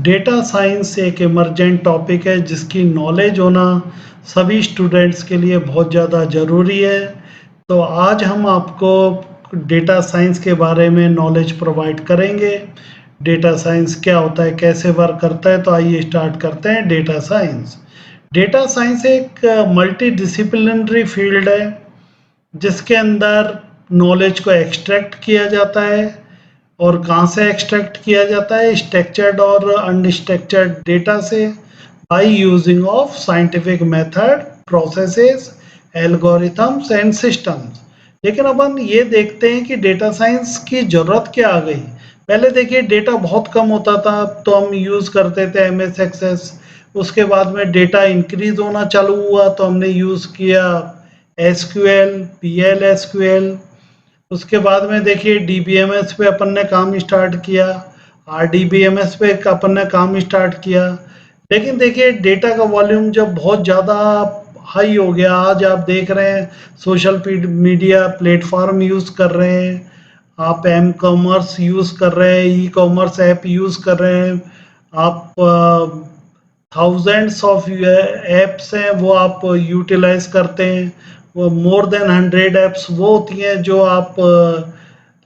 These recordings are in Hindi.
डेटा साइंस एक इमरजेंट टॉपिक है जिसकी नॉलेज होना सभी स्टूडेंट्स के लिए बहुत ज़्यादा ज़रूरी है। तो आज हम आपको डेटा साइंस के बारे में नॉलेज प्रोवाइड करेंगे। डेटा साइंस क्या होता है, कैसे वर्क करता है, तो आइए स्टार्ट करते हैं। डेटा साइंस एक मल्टी डिसिप्लिनरी फील्ड है जिसके अंदर नॉलेज को एक्सट्रैक्ट किया जाता है। और कहाँ से एक्सट्रैक्ट किया जाता है? स्ट्रक्चर्ड और अनस्ट्रक्चर्ड डेटा से, by using of scientific method, processes, algorithms and systems. लेकिन अब हम ये देखते हैं कि डेटा साइंस की ज़रूरत क्या आ गई। पहले देखिए डेटा बहुत कम होता था, तो हम यूज़ करते थे MS एक्सेस। उसके बाद में डेटा इंक्रीज होना चालू हुआ तो हमने यूज़ किया SQL, PL/SQL। उसके बाद में देखिए DBMS पे अपन ने काम स्टार्ट किया, RDBMS पे अपन ने काम स्टार्ट किया। लेकिन देखिए डेटा का वॉल्यूम जब बहुत ज़्यादा हाई हो गया, आज आप देख रहे हैं सोशल मीडिया प्लेटफॉर्म यूज़ कर रहे हैं, आप एम कॉमर्स यूज़ कर रहे हैं, ई कॉमर्स ऐप यूज़ कर रहे हैं, आप थाउजेंड्स ऑफ एप्स हैं वो आप यूटिलाइज करते हैं। वो मोर देन 100 एप्स वो होती हैं जो आप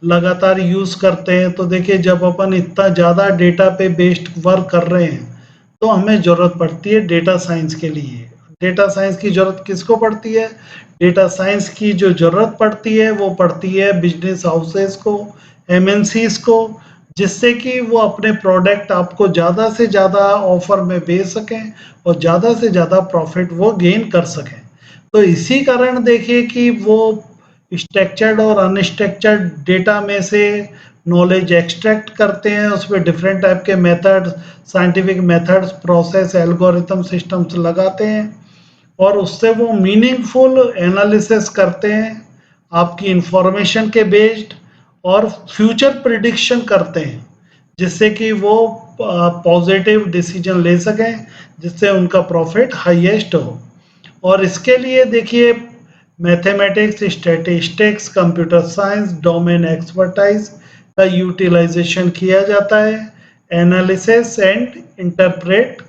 लगातार यूज़ करते हैं। तो देखिए जब अपन इतना ज़्यादा डेटा पे बेस्ड वर्क कर रहे हैं तो हमें ज़रूरत पड़ती है डेटा साइंस के लिए। डेटा साइंस की ज़रूरत किसको पड़ती है? डेटा साइंस की जो ज़रूरत पड़ती है वो पड़ती है बिजनेस हाउसेस को, MNCs को, जिससे कि वो अपने प्रोडक्ट आपको ज़्यादा से ज़्यादा ऑफर में बेच सकें और ज़्यादा से ज़्यादा प्रॉफिट वो गेन कर सकें। तो इसी कारण देखिए कि वो स्ट्रक्चर्ड और अनस्ट्रक्चर्ड डेटा में से नॉलेज एक्सट्रैक्ट करते हैं, उस पर डिफरेंट टाइप के method, scientific methods, process, algorithm, systems लगाते हैं और उससे वो मीनिंगफुल एनालिसिस करते हैं आपकी इंफॉर्मेशन के बेस्ड, और फ्यूचर प्रिडिक्शन करते हैं जिससे कि वो पॉजिटिव डिसीजन ले सकें जिससे उनका प्रॉफिट हाईएस्ट हो। और इसके लिए देखिए mathematics, statistics, computer science, domain expertise का यूटिलाइजेशन किया जाता है। Analysis and interpret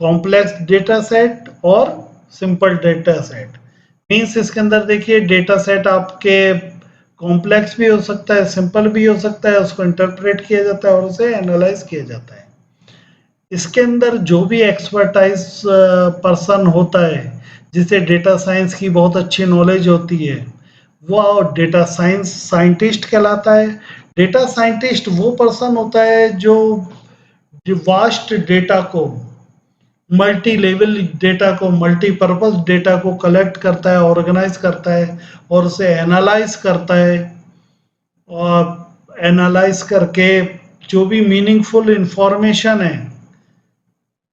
complex data set और सिंपल डेटा सेट। मीन्स इसके अंदर देखिए डेटा सेट आपके कॉम्प्लेक्स भी हो सकता है, सिंपल भी हो सकता है, उसको इंटरप्रेट किया जाता है और उसे एनालाइज किया जाता है। इसके अंदर जो भी एक्सपर्टाइज पर्सन होता है जिसे डेटा साइंस की बहुत अच्छी नॉलेज होती है वो डेटा साइंस साइंटिस्ट कहलाता है। डेटा साइंटिस्ट वो पर्सन होता है जो वास्ट डेटा को, मल्टी लेवल डेटा को, मल्टीपर्पज डेटा को कलेक्ट करता है, ऑर्गेनाइज करता है और उसे एनालाइज करता है। और एनालाइज करके जो भी मीनिंगफुल इंफॉर्मेशन है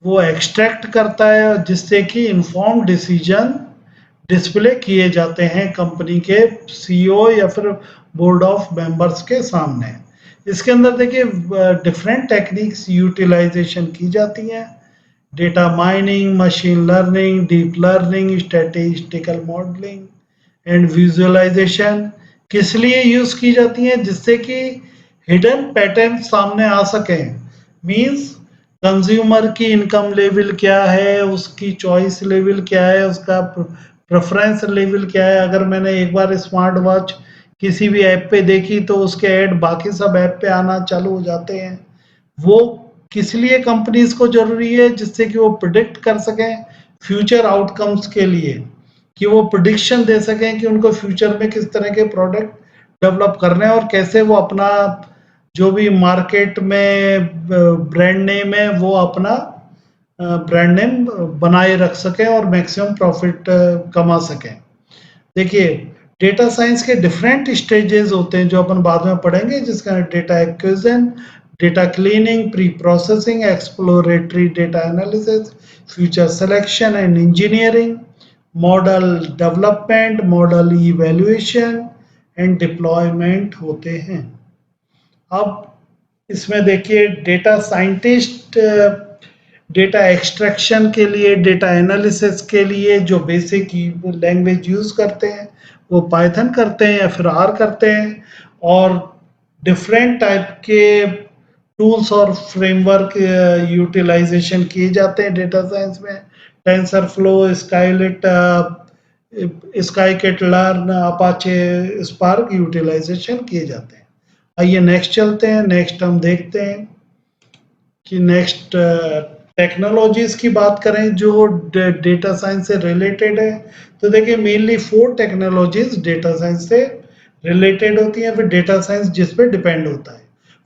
वो एक्सट्रैक्ट करता है जिससे कि इन्फॉर्म डिसीजन डिस्प्ले किए जाते हैं कंपनी के CEO या फिर बोर्ड ऑफ मेंबर्स के सामने। इसके अंदर देखिए डिफरेंट टेक्निक्स यूटिलाइजेशन की जाती हैं। Data mining, machine learning, deep learning, statistical modelling and visualisation किस लिए यूज की जाती हैं? जिससे कि हिडन पैटर्न सामने आ सकें। मींस कंज्यूमर की इनकम लेवल क्या है, उसकी चॉइस लेवल क्या है, उसका प्रेफरेंस लेवल क्या है। अगर मैंने एक बार स्मार्ट वॉच किसी भी ऐप पे देखी तो उसके ऐड बाकी सब ऐप पे आना चालू हो जाते हैं। वो किस लिए कंपनीज को जरूरी है? जिससे कि वो प्रिडिक्ट कर सकें फ्यूचर आउटकम्स के लिए, कि वो प्रिडिक्शन दे सकें कि उनको फ्यूचर में किस तरह के प्रोडक्ट डेवलप करने हैं और कैसे वो अपना जो भी मार्केट में ब्रांड नेम है वो अपना ब्रांड नेम बनाए रख सकें और मैक्सिमम प्रॉफिट कमा सकें। देखिए डेटा साइंस के डिफरेंट स्टेजेस होते हैं जो अपन बाद में पढ़ेंगे, जिसका data acquisition, data cleaning, pre processing, exploratory data analysis, future selection and engineering, model development, model evaluation and deployment होते हैं। अब इसमें देखिए डेटा साइंटिस्ट डेटा एक्सट्रैक्शन के लिए, डेटा एनालिसिस के लिए जो बेसिक लैंग्वेज यूज करते हैं वो पाइथन करते हैं या फिर R करते हैं। और डिफरेंट टाइप के टूल्स और फ्रेमवर्क यूटिलाइजेशन किए जाते हैं डेटा साइंस में। Tensor flow, scikit, scikit learn, Apache Spark utilization किए जाते हैं। आइए नेक्स्ट चलते हैं। नेक्स्ट हम देखते हैं कि नेक्स्ट टेक्नोलॉजीज की बात करें जो डेटा साइंस से रिलेटेड है। तो देखिए मेनली 4 टेक्नोलॉजीज डेटा साइंस से रिलेटेड होती हैं, फिर डेटा साइंस जिस पे डिपेंड होता है।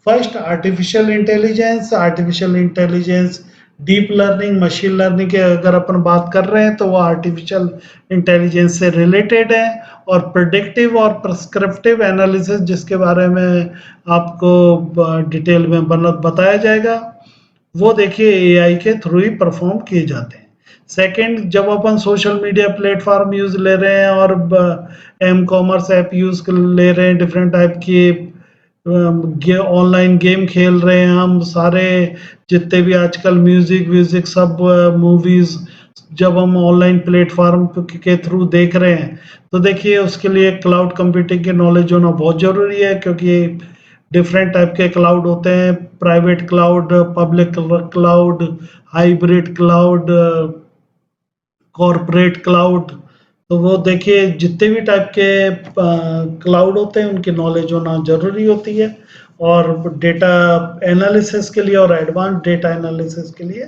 First artificial intelligence. Artificial intelligence, deep learning, machine learning की अगर अपन बात कर रहे हैं तो वो आर्टिफिशियल इंटेलिजेंस से रिलेटेड है। और प्रिडिक्टिव और प्रिस्क्रिप्टिव एनालिसिस जिसके बारे में आपको डिटेल में बताया जाएगा, वो देखिए एआई के थ्रू ही परफॉर्म किए जाते हैं। सेकंड, जब अपन सोशल मीडिया प्लेटफॉर्म यूज ले रहे हैं और एम कॉमर्स ऐप यूज ले रहे हैं, डिफरेंट टाइप की ऑनलाइन गेम खेल रहे हैं हम सारे, जितने भी आजकल म्यूजिक व्यूजिक सब मूवीज जब हम ऑनलाइन प्लेटफॉर्म के थ्रू देख रहे हैं, तो देखिए उसके लिए क्लाउड कंप्यूटिंग की नॉलेज होना बहुत जरूरी है, क्योंकि डिफरेंट टाइप के क्लाउड होते हैं, private cloud, public cloud, hybrid cloud, corporate cloud. तो वो देखिए जितने भी टाइप के क्लाउड होते हैं उनकी नॉलेज होना जरूरी होती है, और डेटा एनालिसिस के लिए और एडवांस डेटा एनालिसिस के लिए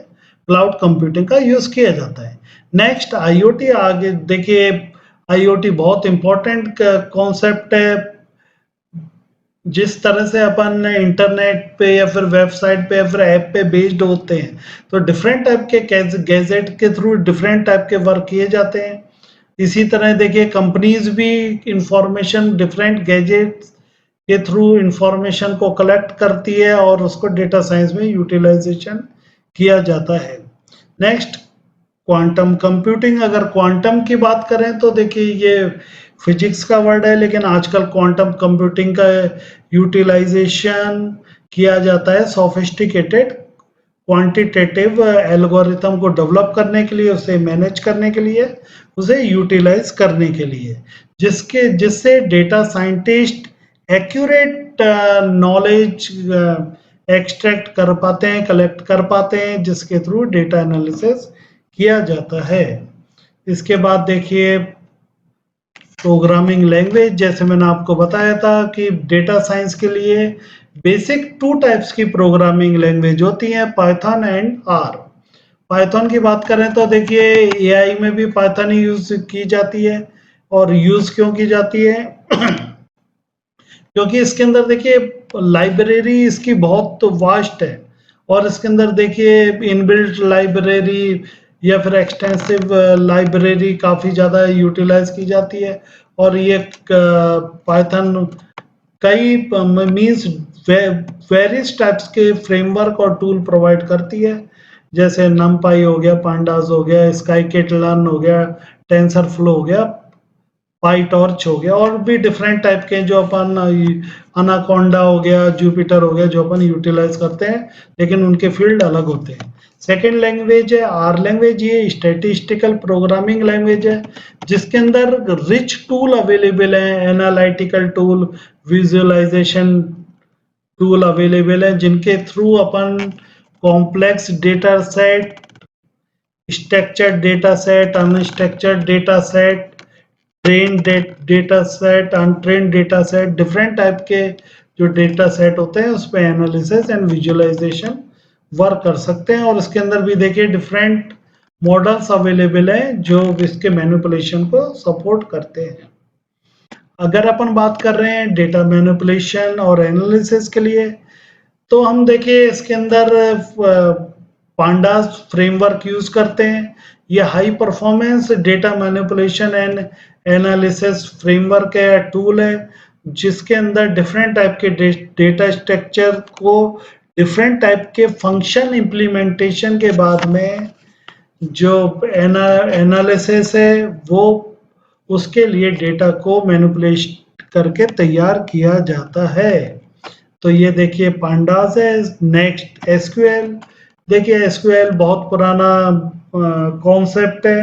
क्लाउड कंप्यूटिंग का यूज किया जाता है। Next IoT. आगे देखिए आईओटी बहुत इंपॉर्टेंट कॉन्सेप्ट है। जिस तरह से अपन इंटरनेट पे या फिर वेबसाइट पे या फिर ऐप पे बेस्ड होते हैं, तो डिफरेंट टाइप के गैजेट के थ्रू डिफरेंट टाइप के वर्क किए जाते हैं। इसी तरह देखिए कंपनीज भी इंफॉर्मेशन डिफरेंट गैजेट्स के थ्रू इंफॉर्मेशन को कलेक्ट करती है और उसको डेटा साइंस में यूटिलाइजेशन किया जाता है। Next quantum computing. अगर क्वांटम की बात करें तो देखिए ये फिजिक्स का वर्ड है, लेकिन आजकल क्वांटम कंप्यूटिंग का यूटिलाइजेशन किया जाता है सोफिस्टिकेटेड क्वांटिटेटिव एल्गोरिथम को डेवलप करने के लिए, उसे मैनेज करने के लिए, उसे यूटिलाइज करने के लिए, जिससे data scientist accurate knowledge extract कर पाते हैं, कलेक्ट कर पाते हैं, जिसके थ्रू डेटा एनालिसिस किया जाता है। इसके बाद देखिए प्रोग्रामिंग लैंग्वेज। जैसे मैंने आपको बताया था कि डेटा साइंस के लिए बेसिक 2 टाइप्स की प्रोग्रामिंग लैंग्वेज होती हैं, पाइथन एंड आर। पाइथन की बात करें तो देखिए एआई में भी पाइथन ही यूज की जाती है। और यूज क्यों की जाती है? क्योंकि इसके अंदर देखिए लाइब्रेरी इसकी बहुत वास्ट है, और इसके अंदर देखिए इनबिल्ट लाइब्रेरी या फिर एक्सटेंसिव लाइब्रेरी काफ़ी ज़्यादा यूटिलाइज की जाती है। और ये पाइथन कई मीन्स वेरियस टाइप्स के फ्रेमवर्क और टूल प्रोवाइड करती है, जैसे नमपाई हो गया, पांडास हो गया, स्काईकिट लर्न हो गया, टेंसर फ्लो हो गया, पाई टॉर्च हो गया, और भी डिफरेंट टाइप के जो अपन अनाकोंडा हो गया, जुपिटर हो गया, जो अपन यूटिलाइज करते हैं, लेकिन उनके फील्ड अलग होते हैं। सेकेंड लैंग्वेज है आर लैंग्वेज। ये स्टैटिस्टिकल प्रोग्रामिंग लैंग्वेज है, जिसके अंदर रिच टूल अवेलेबल है, analytical tool, visualization tool available है, जिनके थ्रू अपन complex data set, structured data set, unstructured data set, train data set, untrain data set, different type के जो डेटा सेट होते हैं उस पर एनालिसिस एंड विजुअलाइजेशन वर्क कर सकते हैं। और इसके अंदर भी देखिए डिफरेंट मॉडल्स अवेलेबल हैं जो इसके मैनिपुलेशन को सपोर्ट करते हैं। अगर अपन बात कर रहे हैं डेटा मैनिपुलेशन और एनालिसिस के लिए, तो हम देखिए इसके अंदर पांडास फ्रेमवर्क यूज करते हैं। ये high performance data manipulation and analysis framework है, टूल है, जिसके अंदर डिफरेंट टाइप के डेटा स्ट्रक्चर को डिफरेंट टाइप के फंक्शन इम्प्लीमेंटेशन के बाद में जो एनालिसिस है वो उसके लिए डेटा को मैनिपुलेट करके तैयार किया जाता है। तो ये देखिए पांडास है। Next SQL. देखिए एसक्यूएल बहुत पुराना कॉन्सेप्ट है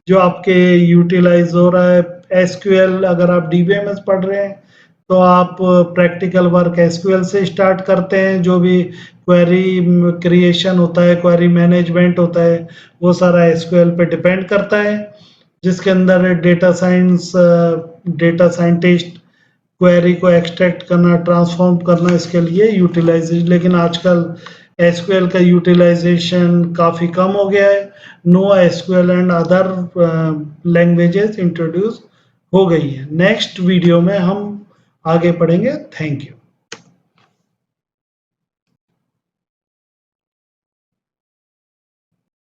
जो आपके यूटिलाइज हो रहा है। एसक्यूएल अगर आप डीबीएमएस पढ़ रहे हैं तो आप प्रैक्टिकल वर्क एसक्यूएल से स्टार्ट करते हैं, जो भी क्वेरी क्रिएशन होता है, क्वेरी मैनेजमेंट होता है, वो सारा एसक्यूएल पे डिपेंड करता है, जिसके अंदर डेटा साइंटिस्ट क्वेरी को एक्सट्रैक्ट करना, ट्रांसफॉर्म करना, इसके लिए यूटिलाइजेशन। लेकिन आजकल एसक्यूएल का यूटिलाइजेशन काफ़ी कम हो गया है। No SQL and other languages introduce हो गई हैं। नेक्स्ट वीडियो में हम आगे पढ़ेंगे। Thank you.